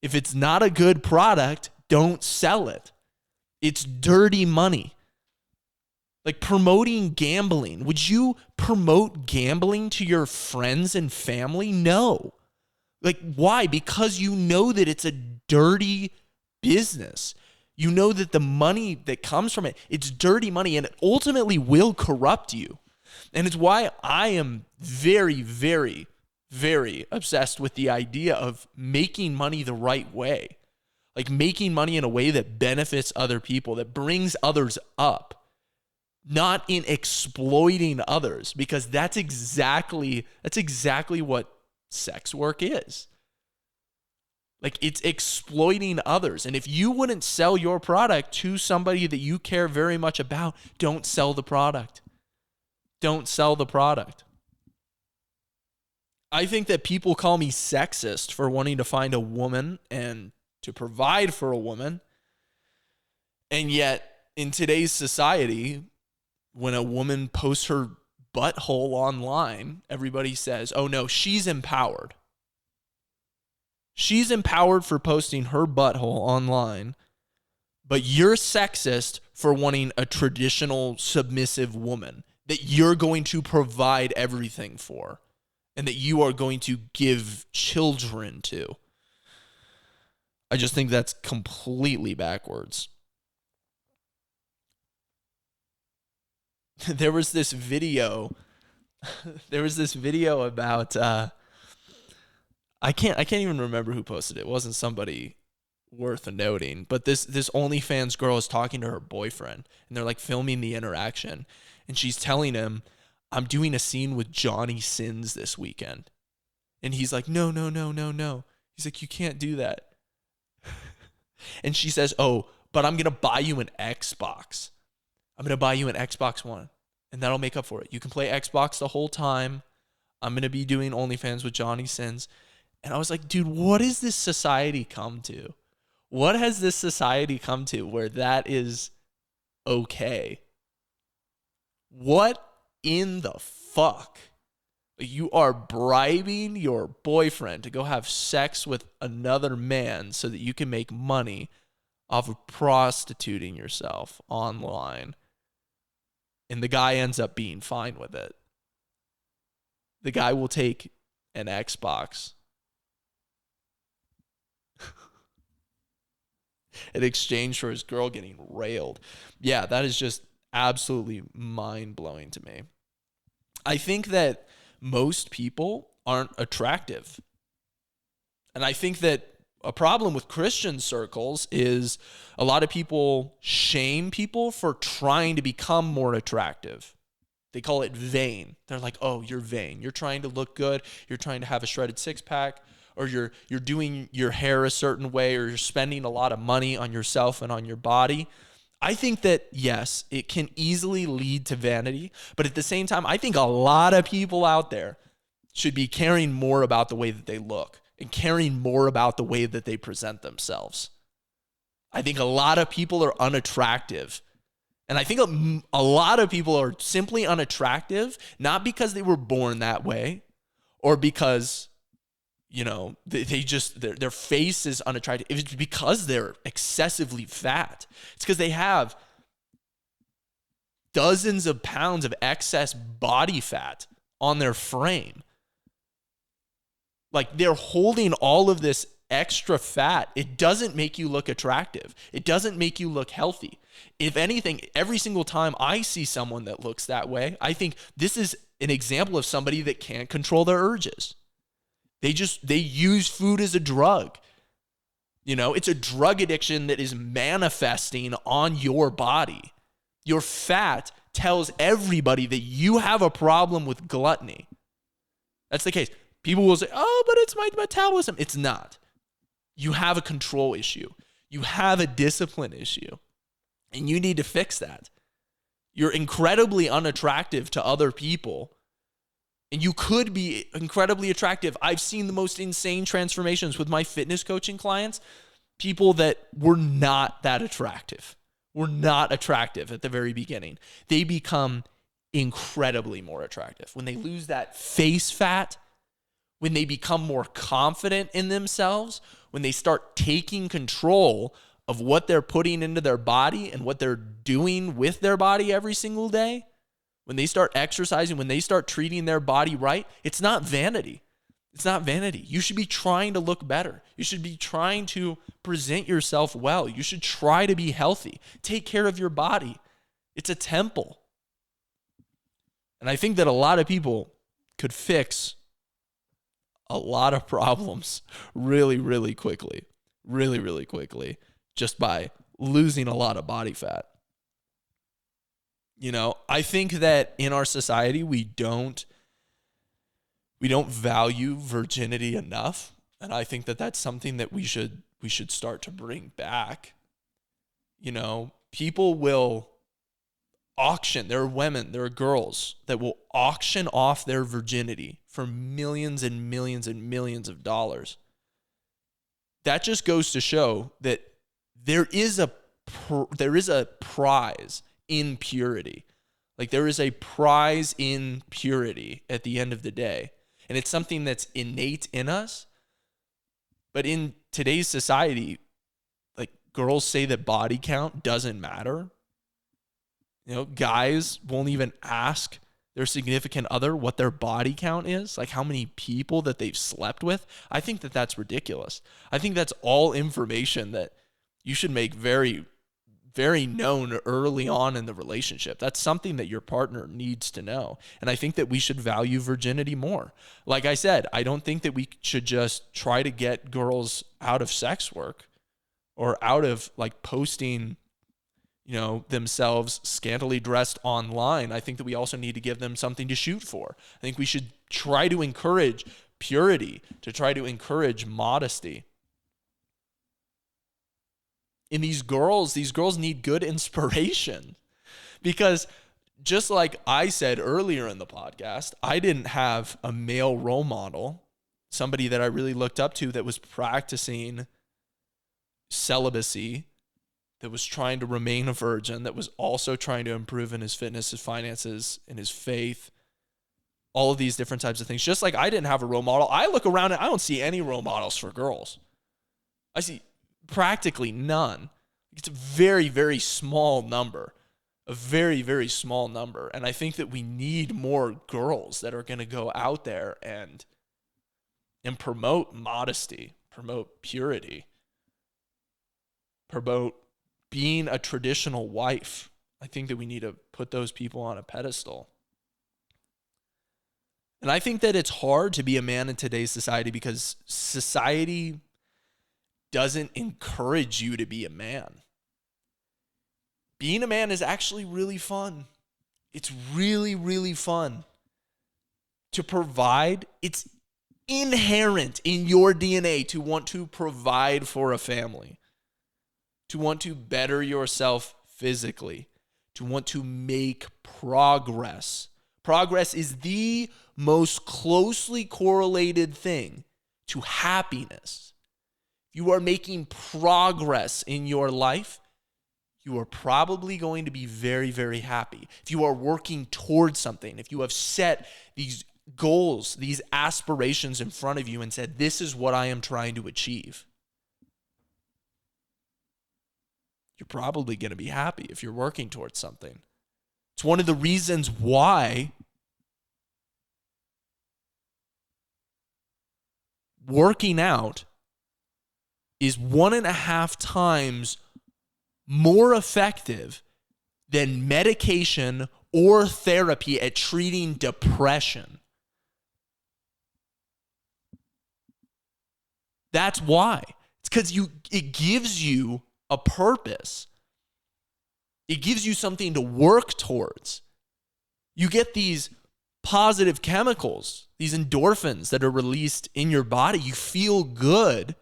If it's not a good product, don't sell it. It's dirty money. Like promoting gambling. Would you promote gambling to your friends and family? No. Like, why? Because you know that it's a dirty business. You know that the money that comes from it, it's dirty money, and it ultimately will corrupt you. And it's why I am very, very, very obsessed with the idea of making money the right way. Like making money in a way that benefits other people, that brings others up, not in exploiting others, because that's exactly what sex work is. Like, it's exploiting others. And if you wouldn't sell your product to somebody that you care very much about, don't sell the product. Don't sell the product. I think that people call me sexist for wanting to find a woman and to provide for a woman. And yet, in today's society, when a woman posts her butthole online, everybody says, oh no, she's empowered. She's empowered for posting her butthole online, but you're sexist for wanting a traditional submissive woman that you're going to provide everything for and that you are going to give children to. I just think that's completely backwards. There was this video about I can't even remember who posted it. It wasn't somebody worth noting, but this OnlyFans girl is talking to her boyfriend, and they're like filming the interaction, and she's telling him, I'm doing a scene with Johnny Sins this weekend. And he's like, no. He's like, you can't do that. And she says, oh, but I'm going to buy you an Xbox. I'm going to buy you an Xbox One, and that'll make up for it. You can play Xbox the whole time. I'm going to be doing OnlyFans with Johnny Sins. And I was like, dude, what has this society come to? What has this society come to where that is okay? What in the fuck? You are bribing your boyfriend to go have sex with another man so that you can make money off of prostituting yourself online. And the guy ends up being fine with it. The guy will take an Xbox in exchange for his girl getting railed. Yeah, that is just absolutely mind-blowing to me. I think that most people aren't attractive. And I think that a problem with Christian circles is a lot of people shame people for trying to become more attractive. They call it vain. They're like, oh, you're vain. You're trying to look good. You're trying to have a shredded six-pack, or you're doing your hair a certain way, or you're spending a lot of money on yourself and on your body. I think that, yes, it can easily lead to vanity, but at the same time, I think a lot of people out there should be caring more about the way that they look and caring more about the way that they present themselves. I think a lot of people are unattractive. And I think a lot of people are simply unattractive, not because they were born that way or because, you know, they just, their face is unattractive. It's because they're excessively fat. It's because they have dozens of pounds of excess body fat on their frame. Like, they're holding all of this extra fat. It doesn't make you look attractive. It doesn't make you look healthy. If anything, every single time I see someone that looks that way, I think this is an example of somebody that can't control their urges. They use food as a drug. You know, it's a drug addiction that is manifesting on your body. Your fat tells everybody that you have a problem with gluttony. That's the case. People will say, oh, but it's my metabolism. It's not. You have a control issue. You have a discipline issue. And you need to fix that. You're incredibly unattractive to other people. And you could be incredibly attractive. I've seen the most insane transformations with my fitness coaching clients. People that were not that attractive. Were not attractive at the very beginning. They become incredibly more attractive. When they lose that face fat, when they become more confident in themselves, when they start taking control of what they're putting into their body and what they're doing with their body every single day, when they start exercising, when they start treating their body right, it's not vanity. It's not vanity. You should be trying to look better. You should be trying to present yourself well. You should try to be healthy. Take care of your body. It's a temple. And I think that a lot of people could fix a lot of problems really, really quickly, just by losing a lot of body fat. I think that in our society, we don't value virginity enough. And I think that that's something that we should start to bring back. People will auction, there are women, there are girls that will auction off their virginity for millions and millions and millions of dollars. That just goes to show that there is a prize in purity. Like, there is a prize in purity at the end of the day. And it's something that's innate in us. But in today's society, like, girls say that body count doesn't matter. Guys won't even ask their significant other what their body count is, like how many people that they've slept with. I think that that's ridiculous. I think that's all information that you should make very, very known early on in the relationship. That's something that your partner needs to know. And I think that we should value virginity more. Like I said, I don't think that we should just try to get girls out of sex work or out of like posting themselves scantily dressed online. I think that we also need to give them something to shoot for. I think we should try to encourage purity, to try to encourage modesty. And these girls need good inspiration, because just like I said earlier in the podcast, I didn't have a male role model, somebody that I really looked up to that was practicing celibacy, that was trying to remain a virgin, that was also trying to improve in his fitness, his finances, in his faith, all of these different types of things. Just like I didn't have a role model. I look around and I don't see any role models for girls. I see practically none. It's a very, very small number, a very, very small number. And I think that we need more girls that are going to go out there and promote modesty, promote purity, promote being a traditional wife. I think that we need to put those people on a pedestal. And I think that it's hard to be a man in today's society because society doesn't encourage you to be a man. Being a man is actually really fun. It's really, really fun. To provide, it's inherent in your DNA to want to provide for a family, to want to better yourself physically, to want to make progress. Progress is the most closely correlated thing to happiness. If you are making progress in your life, you are probably going to be very, very happy. If you are working towards something, if you have set these goals, these aspirations in front of you and said, this is what I am trying to achieve, you're probably going to be happy if you're working towards something. It's one of the reasons why working out is 1.5 times more effective than medication or therapy at treating depression. That's why. It's because it gives you a purpose. It gives you something to work towards. You get these positive chemicals, these endorphins that are released in your body. You feel good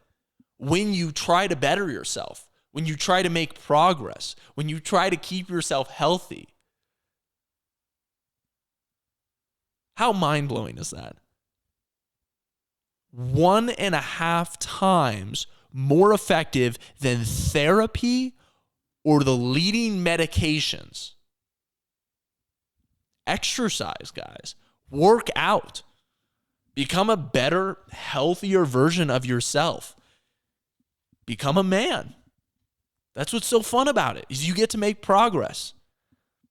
when you try to better yourself, when you try to make progress, when you try to keep yourself healthy. How mind-blowing is that? 1.5 times more effective than therapy or the leading medications. Exercise, guys. Work out. Become a better, healthier version of yourself. Become a man. That's what's so fun about it, is you get to make progress.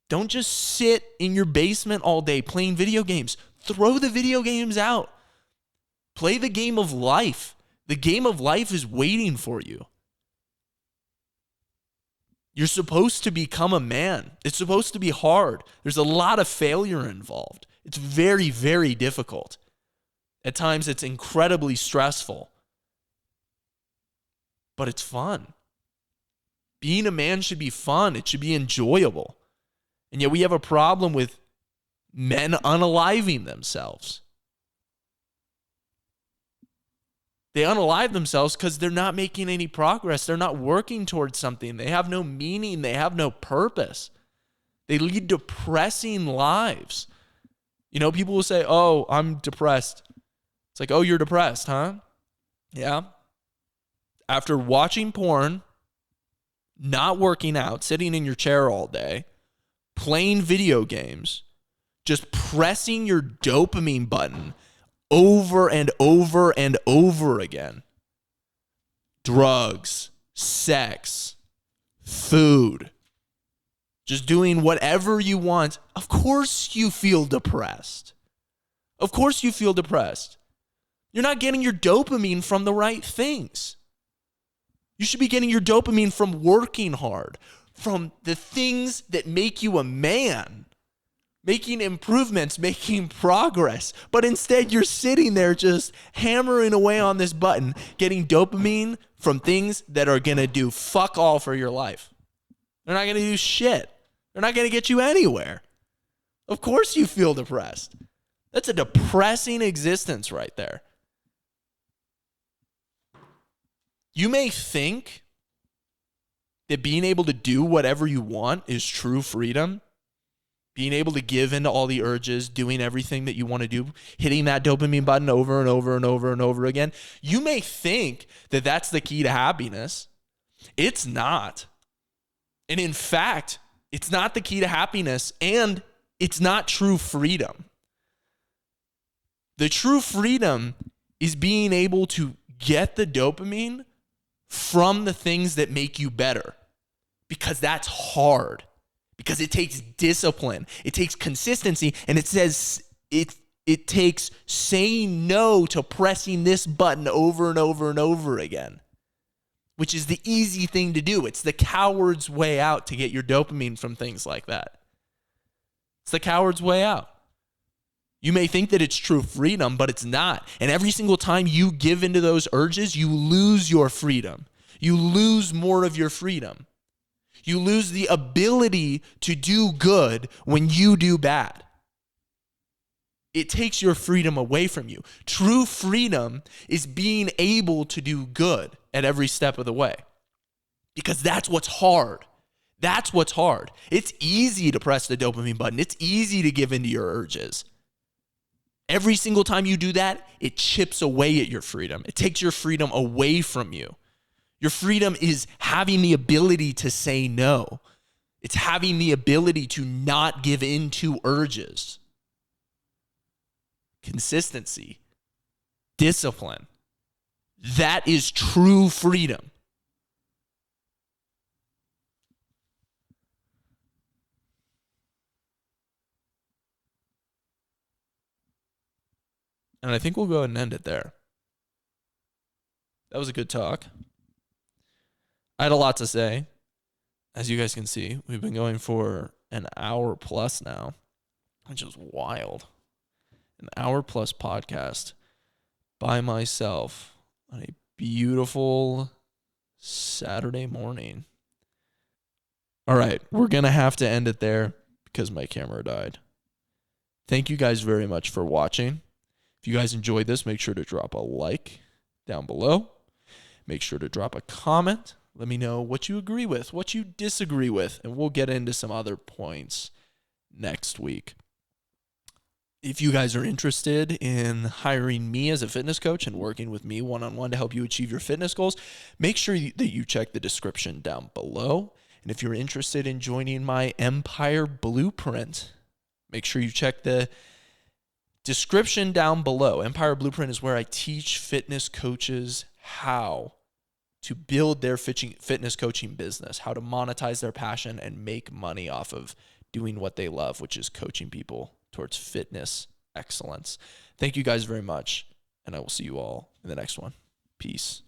Don't just sit in your basement all day playing video games. Throw the video games out. Play the game of life. The game of life is waiting for you. You're supposed to become a man. It's supposed to be hard. There's a lot of failure involved. It's very, very difficult. At times, it's incredibly stressful. But it's fun. Being a man should be fun. It should be enjoyable. And yet we have a problem with men unaliving themselves. They unalive themselves because they're not making any progress. They're not working towards something. They have no meaning. They have no purpose. They lead depressing lives. You know, people will say, oh, I'm depressed. It's like, oh, you're depressed, huh? Yeah. After watching porn, not working out, sitting in your chair all day, playing video games, just pressing your dopamine button over and over and over again. Drugs, sex, food, just doing whatever you want. Of course you feel depressed. Of course you feel depressed. You're not getting your dopamine from the right things. You should be getting your dopamine from working hard, from the things that make you a man, making improvements, making progress. But instead, you're sitting there just hammering away on this button, getting dopamine from things that are going to do fuck all for your life. They're not going to do shit. They're not going to get you anywhere. Of course you feel depressed. That's a depressing existence right there. You may think that being able to do whatever you want is true freedom. Being able to give into all the urges, doing everything that you want to do, hitting that dopamine button over and over and over and over again. You may think that that's the key to happiness. It's not. And in fact, it's not the key to happiness, and it's not true freedom. The true freedom is being able to get the dopamine from the things that make you better, because that's hard, because it takes discipline, it takes consistency, and it takes saying no to pressing this button over and over and over again, which is the easy thing to do. It's the coward's way out to get your dopamine from things like that. It's the coward's way out. You may think that it's true freedom, but it's not. And every single time you give into those urges, you lose your freedom. You lose more of your freedom. You lose the ability to do good when you do bad. It takes your freedom away from you. True freedom is being able to do good at every step of the way, because that's what's hard. That's what's hard. It's easy to press the dopamine button. It's easy to give into your urges. Every single time you do that, it chips away at your freedom. It takes your freedom away from you. Your freedom is having the ability to say no. It's having the ability to not give in to urges. Consistency, discipline. That is true freedom. And I think we'll go ahead and end it there. That was a good talk. I had a lot to say. As you guys can see, we've been going for an hour plus now, which is wild. An hour plus podcast by myself on a beautiful Saturday morning. All right, we're going to have to end it there because my camera died. Thank you guys very much for watching. If you guys enjoyed this, make sure to drop a like down below. Make sure to drop a comment. Let me know what you agree with, what you disagree with, and we'll get into some other points next week. If you guys are interested in hiring me as a fitness coach and working with me one-on-one to help you achieve your fitness goals, make sure that you check the description down below. And if you're interested in joining my Empire Blueprint, make sure you check the description down below. Empire Blueprint is where I teach fitness coaches how to build their fitness coaching business, how to monetize their passion and make money off of doing what they love, which is coaching people towards fitness excellence. Thank you guys very much, and I will see you all in the next one. Peace.